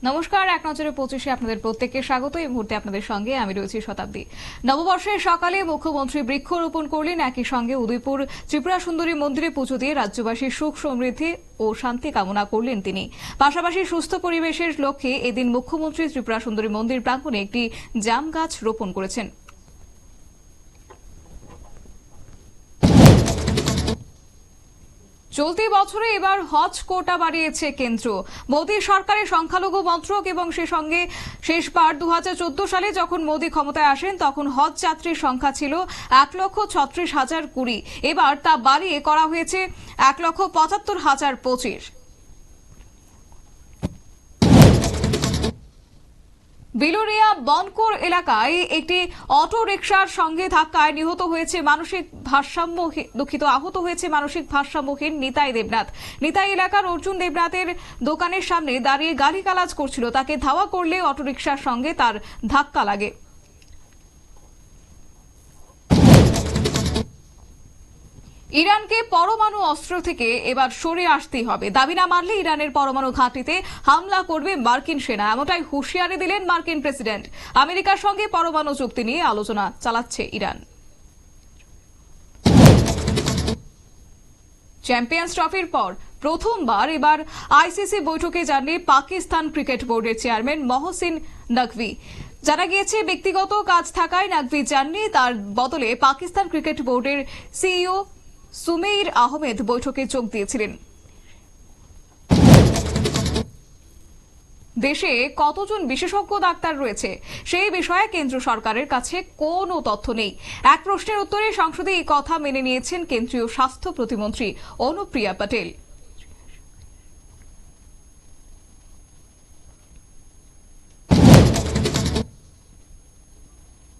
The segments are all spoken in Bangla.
নমস্কার, এক নজরে 25-এ আপনাদের প্রত্যেককে স্বাগত। এই মুহূর্তে আপনাদের সঙ্গে আমি রয়েছি শতাব্দী। নববর্ষের সকালে মুখ্যমন্ত্রী বৃক্ষরোপণ করলেন। একই সঙ্গে উদয়পুর ত্রিপুরা সুন্দরী মন্দিরে পুজো দিয়ে রাজ্যবাসীর সুখ সমৃদ্ধি ও শান্তি কামনা করলেন তিনি। পাশাপাশি সুস্থ পরিবেশের লক্ষ্যে এদিন মুখ্যমন্ত্রী ত্রিপুরা সুন্দরী মন্দির প্রাঙ্গণে একটি জাম গাছ রোপণ করেছেন। চলতি বছরে এবার হজ কোটা বাড়িয়েছে কেন্দ্র। মোদী সরকারের সংখ্যালঘু মন্ত্রক এবং সে সঙ্গে শেষবার 2014 সালে যখন মোদী ক্ষমতায় আসেন তখন হজ যাত্রীর সংখ্যা ছিল 1,36,020। এবার তা বাড়িয়ে করা হয়েছে 1,75,025। বিলুরিয়া বনকর এলাকায় একটি অটো রিকশার সঙ্গে ধাক্কায় আহত হয়েছে মানসিক ভারসাম্যহীন নিতাই দেবনাথ। নিতাই এলাকার অর্জুন দেবনাথের দোকানের সামনে দাঁড়িয়ে গালিগালাজ করছিল। তাকে ধাওয়া করলে অটো রিকশার সঙ্গে তার ধাক্কা লাগে। ইরানকে পরমাণু অস্ত্র থেকে এবার সরে আসতেই হবে। দাবি না মানলে ইরানের পরমাণু ঘাঁটিতে হামলা করবে মার্কিন সেনা, এমনটাই হুঁশিয়ারি দিলেন মার্কিন প্রেসিডেন্ট। আমেরিকার সঙ্গে পরমাণু চুক্তি নিয়ে আলোচনা চালাচ্ছে ইরান। চ্যাম্পিয়ন্স ট্রফির পর প্রথমবার এবার আইসিসি বৈঠকে যাননি পাকিস্তান ক্রিকেট বোর্ডের চেয়ারম্যান মহসিন নকভি। জানা গিয়েছে ব্যক্তিগত কাজ থাকায় নকভি যাননি, তার বদলে পাকিস্তান ক্রিকেট বোর্ডের সিইও সুমেইর আহমেদ বৈঠকে যোগ দিয়েছিলেন। দেশে কতজন বিশেষজ্ঞ ডাক্তার রয়েছে সেই বিষয়ে কেন্দ্র সরকারের কাছে কোনো তথ্য নেই। এক প্রশ্নের উত্তরে সংসদে এই কথা মেনে নিয়েছেন কেন্দ্রীয় স্বাস্থ্য প্রতিমন্ত্রী অনুপ্রিয়া পটেল।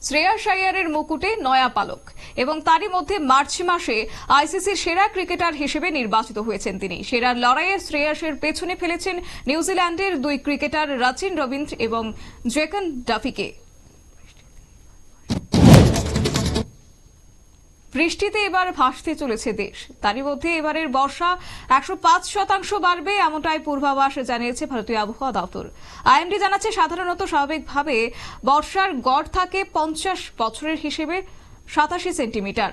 শ্রেয়াস আইয়ারের মুকুটে নয়া পালক এবং তারই মধ্যে মার্চ মাসে আইসিসির সেরা ক্রিকেটার হিসেবে নির্বাচিত হয়েছেন তিনি। সেরা লড়াইয়ে শ্রেয়াসের পেছনে ফেলেছেন নিউজিল্যান্ডের দুই ক্রিকেটার রাচিন রবীন্দ্র এবং জেকন ডাফিকে। বৃষ্টিতে এবার ভাসতে চলেছে দেশ। তারই মধ্যে এবারের বর্ষা 105% বাড়বে, এমনটাই পূর্বাভাস জানিয়েছে ভারতীয় আবহাওয়া দপ্তর। আইএমডি জানাচ্ছে সাধারণত স্বাভাবিকভাবে বর্ষার গড় থাকে 50 বছরের হিসেবে 87 সেন্টিমিটার।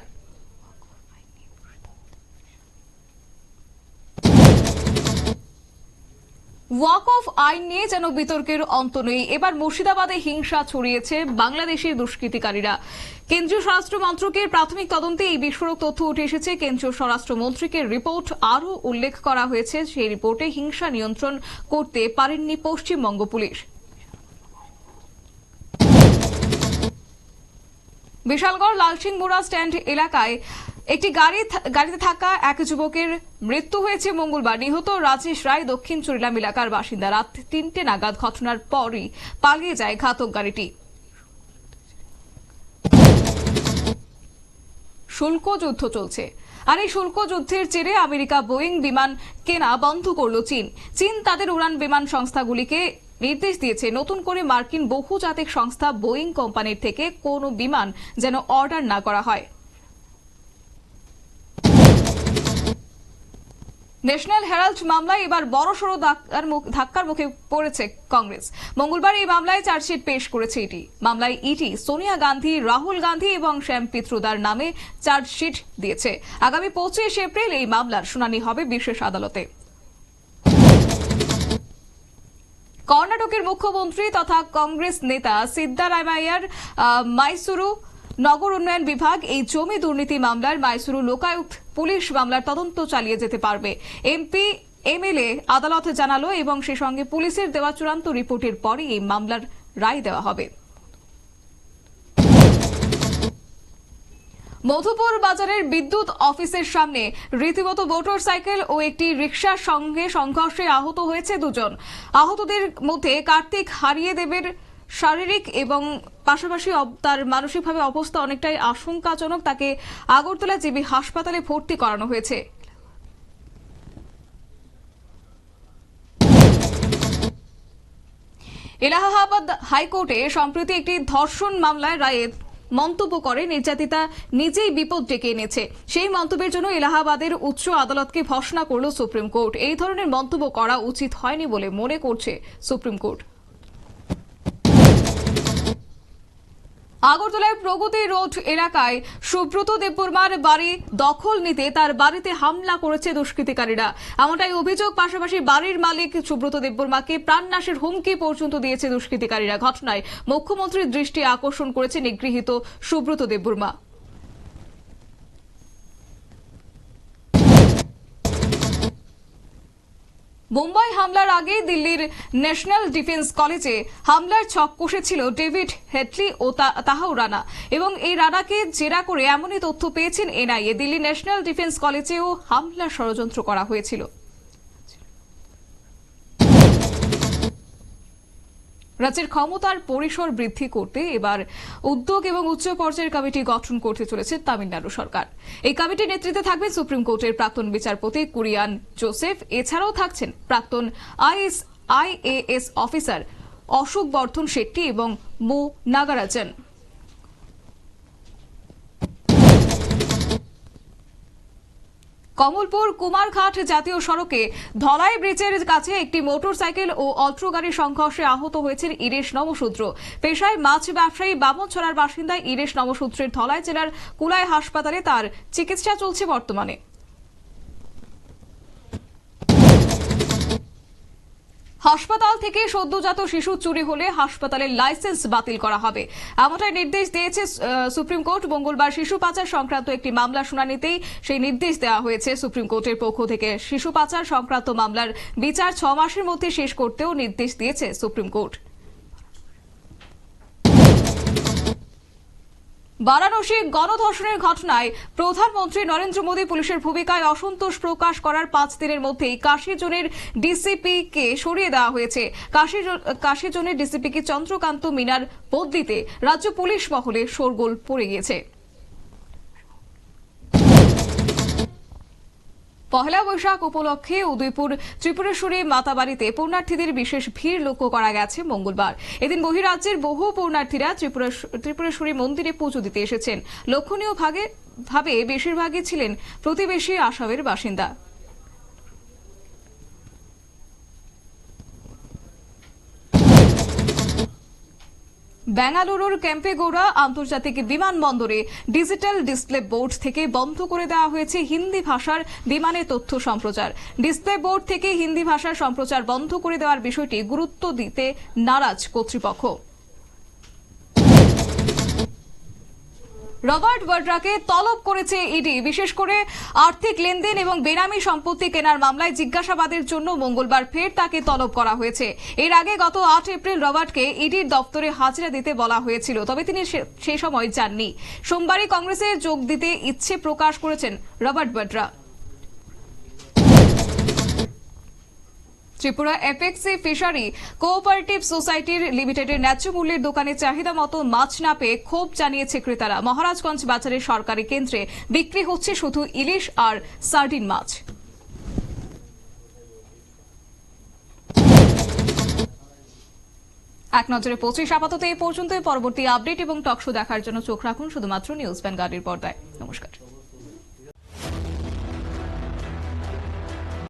ওয়াক অফ আইন নিয়ে যেন বিতর্কের অন্ত নেই। এবার মুর্শিদাবাদে হিংসা ছড়িয়েছে বাংলাদেশি দুষ্কৃতিকারীরা। কেন্দ্রীয় স্বরাষ্ট্র মন্ত্রকের প্রাথমিক তদন্তে এই বিস্ফোরক তথ্য উঠে এসেছে। কেন্দ্রীয় স্বরাষ্ট্রমন্ত্রীকে রিপোর্ট আরও উল্লেখ করা হয়েছে, সেই রিপোর্টে হিংসা নিয়ন্ত্রণ করতে পারেননি পশ্চিমবঙ্গ পুলিশ। বিশালগড় লালসিংমুড়া স্ট্যান্ড এলাকায় একটি গাড়িতে থাকা এক যুবকের মৃত্যু হয়েছে মঙ্গলবার। নিহত রাজেশ রায় দক্ষিণ চুরিলাম এলাকার বাসিন্দা। রাত 3টে নাগাদ ঘটনার পরই পালিয়ে যায় ঘাতক গাড়িটি। শুল্ক যুদ্ধ চলছে, আর এই শুল্ক যুদ্ধের জেরে আমেরিকা বোয়িং বিমান কেনা বন্ধ করল চীন। চীন তাদের উড়ান বিমান সংস্থাগুলিকে নির্দেশ দিয়েছে নতুন করে মার্কিন বহুজাতিক সংস্থা বোয়িং কোম্পানির থেকে কোনো বিমান যেন অর্ডার না করা হয়। ন্যাশনাল হেরাল্ড মামলায় এবার বড়সড় ধাক্কার মুখে পড়েছে কংগ্রেস। মঙ্গলবার এই মামলায় চার্জশিট পেশ করেছে ইডি। মামলায় ইডি সোনিয়া গান্ধী, রাহুল গান্ধী এবং শ্যাম পিত্রোদার নামে চার্জশিট দিয়েছে। আগামী 25 এপ্রিল এই মামলার শুনানি হবে বিশেষ আদালতে। কর্ণাটকের মুখ্যমন্ত্রী তথা কংগ্রেস নেতা সিদ্দারামাইয়ার মাইসুরু নগর উন্নয়ন বিভাগ এই জমি দুর্নীতি মামলার মাইসুরু লোকায়ুক্ত পুলিশ মামলার তদন্ত চালিয়ে যেতে পারবে। এমপি এমএলএ আদালতে জানালো এবং সে সঙ্গে পুলিশের দেওয়া চূড়ান্ত রিপোর্টের পরই এই মামলার রায় দেওয়া হবে। মধুপুর বাজারের বিদ্যুৎ অফিসের সামনে রীতিমতো মোটরসাইকেল ও একটি রিকশার সঙ্গে সংঘর্ষে আহত হয়েছে দুজন। আহতদের মধ্যে কার্তিক হারিয়ে দেবের শারীরিক এবং পাশাপাশি তার মানসিকভাবে অবস্থা অনেকটাই আশঙ্কাজনক। তাকে আগরতলা জিবি হাসপাতালে ভর্তি করানো হয়েছে। এলাহাবাদ হাইকোর্টে সম্প্রতি একটি ধর্ষণ মামলায় রায়ে মন্তব্য করে নির্যাতিতা নিজেই বিপদ ডেকে এনেছে। সেই মন্তব্যের জন্য এলাহাবাদের উচ্চ আদালতকে ভর্ৎসনা করল সুপ্রিম কোর্ট। এই ধরনের মন্তব্য করা উচিত হয়নি বলে মনে করছে সুপ্রিম কোর্ট। আগরতলায় প্রগতি রোড এলাকায় সুব্রত দেববর্মার বাড়ি দখল নিতে তার বাড়িতে হামলা করেছে দুষ্কৃতিকারীরা, এমনটাই অভিযোগ। পাশাপাশি বাড়ির মালিক সুব্রত দেববর্মাকে প্রাণনাশের হুমকি পর্যন্ত দিয়েছে দুষ্কৃতিকারীরা। ঘটনায় মুখ্যমন্ত্রীর দৃষ্টি আকর্ষণ করেছে নিগৃহীত সুব্রত দেববর্মা। মুম্বাই হামলার আগে দিল্লির ন্যাশনাল ডিফেন্স কলেজে হামলার ছক কষেছিল ডেভিড হেডলি ও তাহাউ রানা, এবং এই রানাকে জেরা করে এমনই তথ্য পেয়েছেন এনআইএ। দিল্লি ন্যাশনাল ডিফেন্স কলেজেও হামলার ষড়যন্ত্র করা হয়েছিল। রাজ্যের ক্ষমতার পরিসর বৃদ্ধি করতে এবার উদ্যোগ এবং উচ্চ পর্যায়ের কমিটি গঠন করতে চলেছে তামিলনাড়ু সরকার। এই কমিটির নেতৃত্বে থাকবেন সুপ্রিম কোর্টের প্রাক্তন বিচারপতি কুরিয়ান জোসেফ। এছাড়াও থাকছেন প্রাক্তন আইএএস অফিসার অশোক বর্ধন শেট্টি এবং মো নাগারাজন। কমলপুর কুমারঘাট জাতীয় সড়কে ধলাই ব্রিজের কাছে একটি মোটরসাইকেল ও অল্ট্রো গাড়ির সংঘর্ষে আহত হয়েছেন ইরেশ নমশূদ্র। পেশায় মাছ ব্যবসায়ী বামনছড়ার বাসিন্দা ইরেশ নমশূদ্রের ধলাই জেলার কুলাই হাসপাতালে তার চিকিৎসা চলছে বর্তমানে। হাসপাতাল থেকে সদ্যজাত শিশু চুরি হলে হাসপাতালের লাইসেন্স বাতিল করা হবে, এমনটাই নির্দেশ দিয়েছে সুপ্রিম কোর্ট। মঙ্গলবার শিশু পাচার সংক্রান্ত একটি মামলা শুনানিতেই সেই নির্দেশ দেওয়া হয়েছে সুপ্রিম কোর্টের পক্ষ থেকে। শিশু পাচার সংক্রান্ত মামলার বিচার 6 মাসের মধ্যে শেষ করতেও নির্দেশ দিয়েছে সুপ্রিম কোর্ট। বারাণসী গণধর্ষণের ঘটনায় প্রধানমন্ত্রী নরেন্দ্র মোদী পুলিশের ভূমিকায় অসন্তোষ প্রকাশ করার 5 দিনের মধ্যেই কাশী জোনের ডিসিপিকে সরিয়ে দেওয়া হয়েছে। কাশী জোনের ডিসিপিকে চন্দ্রকান্ত মিনার বদলিতে রাজ্য পুলিশ মহলে শোরগোল পড়ে গিয়েছে। পহেলা বৈশাখ উপলক্ষে উদয়পুর ত্রিপুরেশ্বরী মাতাবাড়িতে পুণ্যার্থীদের বিশেষ ভিড় লক্ষ্য করা গেছে মঙ্গলবার। এদিন বহিরাজ্যের বহু পুণ্যার্থীরা ত্রিপুরেশ্বরী মন্দিরে পুজো দিতে এসেছেন। লক্ষণীয় ভাবে বেশিরভাগই ছিলেন প্রতিবেশী আসামের বাসিন্দা। বেঙ্গালুরুর কেম্পেগৌড়া আন্তর্জাতিক বিমানবন্দরে ডিজিটাল ডিসপ্লে বোর্ড থেকে বন্ধ করে দেওয়া হয়েছে হিন্দি ভাষার বিমানের তথ্য সম্প্রচার। ডিসপ্লে বোর্ড থেকে হিন্দি ভাষার সম্প্রচার বন্ধ করে দেওয়ার বিষয়টি গুরুত্ব দিতে নারাজ কর্তৃপক্ষ। রবার্ট বাড্রাকে তলব করেছে ইডি। বিশেষ করে আর্থিক লেনদেন এবং বেনামি সম্পত্তি কেনার মামলায় জিজ্ঞাসাবাদের জন্য মঙ্গলবার ফের তাকে তলব করা হয়েছে। এর আগে গত 8 এপ্রিল রবার্টকে ইডির দপ্তরে হাজিরা দিতে বলা হয়েছিল, তবে তিনি সেই সময় যাননি। সোমবারই কংগ্রেসে যোগ দিতে ইচ্ছে প্রকাশ করেছেন রবার্ট বাড্রা। ত্রিপুরা এপেক্সি ফিশারি কোঅপারেটিভ সোসাইটির লিমিটেডের ন্যায্য মূল্যের দোকানে চাহিদা মতো মাছ না পেয়ে ক্ষোভ জানিয়েছে ক্রেতারা। মহারাজগঞ্জ বাজারের সরকারি কেন্দ্রে বিক্রি হচ্ছে শুধু ইলিশ আর সার্ডিন মাছ। এক নজরে 25 আপাতত এই পর্যন্ত। পরবর্তী আপডেট এবং টকশো দেখার জন্য চোখ রাখুন শুধুমাত্র নিউজ ভ্যানগার্ডের পর্দায়। নমস্কার।